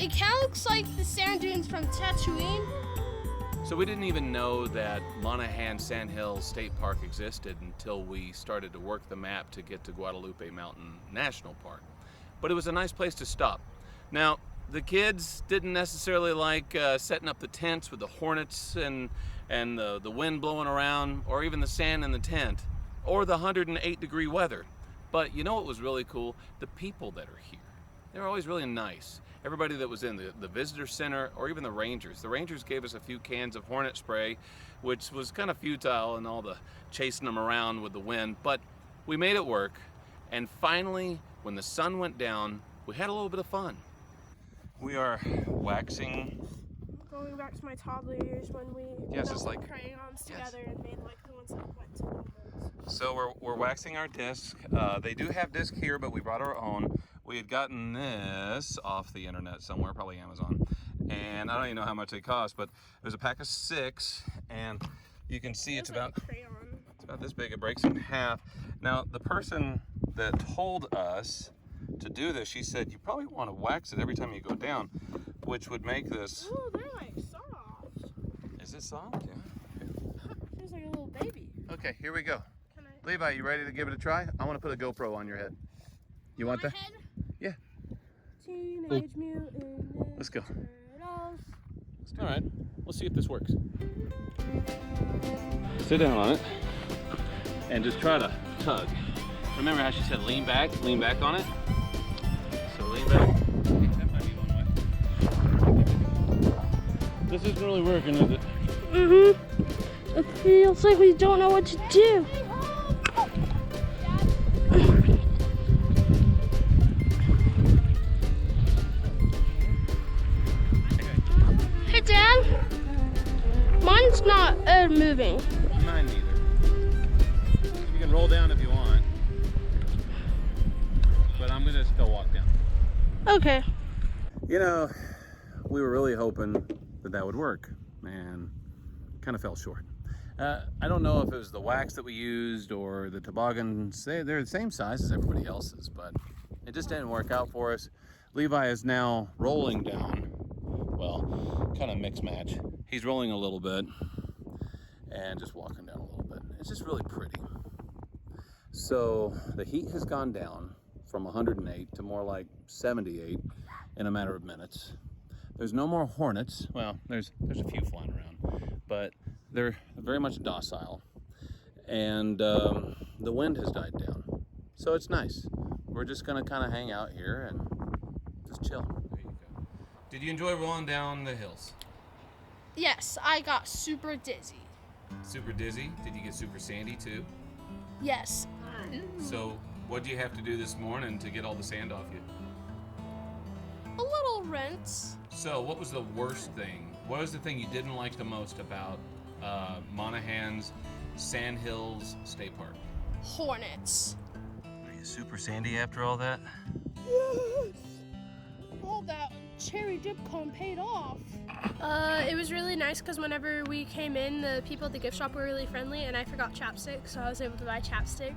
It kind of looks like the sand dunes from Tatooine. So we didn't even know that Monahans Sandhills State Park existed until we started to work the map to get to Guadalupe Mountain National Park. But it was a nice place to stop. Now, the kids didn't necessarily like setting up the tents with the hornets and the wind blowing around, or even the sand in the tent, or the 108-degree weather. But you know what was really cool? The people that are here. They're always really nice. Everybody that was in the visitor center, or even the rangers. The rangers gave us a few cans of hornet spray, which was kind of futile and all the chasing them around with the wind, but we made it work. And finally, when the sun went down, we had a little bit of fun. We are waxing. Going back to my toddler years when we it's like crayons together and made like the ones that went to the molds. So we're waxing our disc. They do have disc here, but we brought our own. We had gotten this off the internet somewhere, probably Amazon, and I don't even know how much they cost, but there's a pack of 6, and you can see it's about this big. It breaks in half. Now, the person that told us to do this, she said you probably want to wax it every time you go down, which would make this. Oh, they're like soft. Is it soft? Yeah. Feels like a little baby. Okay, here we go. Levi, you ready to give it a try? I want to put a GoPro on your head. You want that? Head? Yeah. Teenage Mutant Let's go. Turtles. All right, let's see if this works. Sit down on it and just try to tug. Remember how she said lean back on it? So lean back. That might be one way. This isn't really working, is it? Mm-hmm. It feels like we don't know what to do. Hey, Dad. Mine's not moving. Mine neither. You can roll down if you want, but I'm gonna still walk down. Okay. You know, we were really hoping that would work, and kind of fell short. I don't know if it was the wax that we used or the toboggans. They're the same size as everybody else's, but it just didn't work out for us. Levi is now rolling down. Well, kind of mix match. He's rolling a little bit and just walking down a little bit. It's just really pretty. So the heat has gone down from 108 to more like 78 in a matter of minutes. There's no more hornets. Well, there's a few flying around, but they're very much docile. And the wind has died down. So it's nice. We're just gonna kind of hang out here and just chill. There you go. Did you enjoy rolling down the hills? Yes, I got super dizzy. Super dizzy? Did you get super sandy too? Yes. So what do you have to do this morning to get all the sand off you? A little rinse. So what was the worst thing? What was the thing you didn't like the most about Monahans Sandhills State Park? Hornets. Are you super sandy after all that? Yes. All that cherry dip cone paid off. It was really nice because whenever we came in, the people at the gift shop were really friendly, and I forgot chapstick, so I was able to buy chapstick.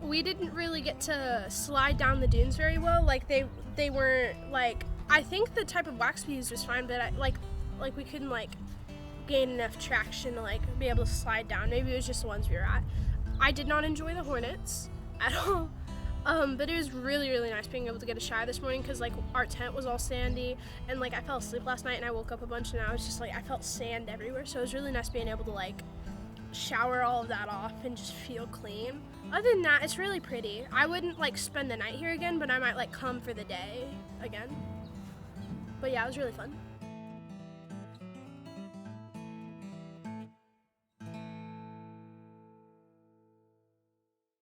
We didn't really get to slide down the dunes very well. Like they weren't like. I think the type of wax we used was fine, but we couldn't like gain enough traction to like be able to slide down. Maybe it was just the ones we were at. I did not enjoy the hornets at all. But it was really, really nice being able to get a shower this morning because like our tent was all sandy, and like I fell asleep last night and I woke up a bunch and I was just like, I felt sand everywhere. So it was really nice being able to like shower all of that off and just feel clean. Other than that, it's really pretty. I wouldn't like spend the night here again, but I might like come for the day again. But yeah, it was really fun.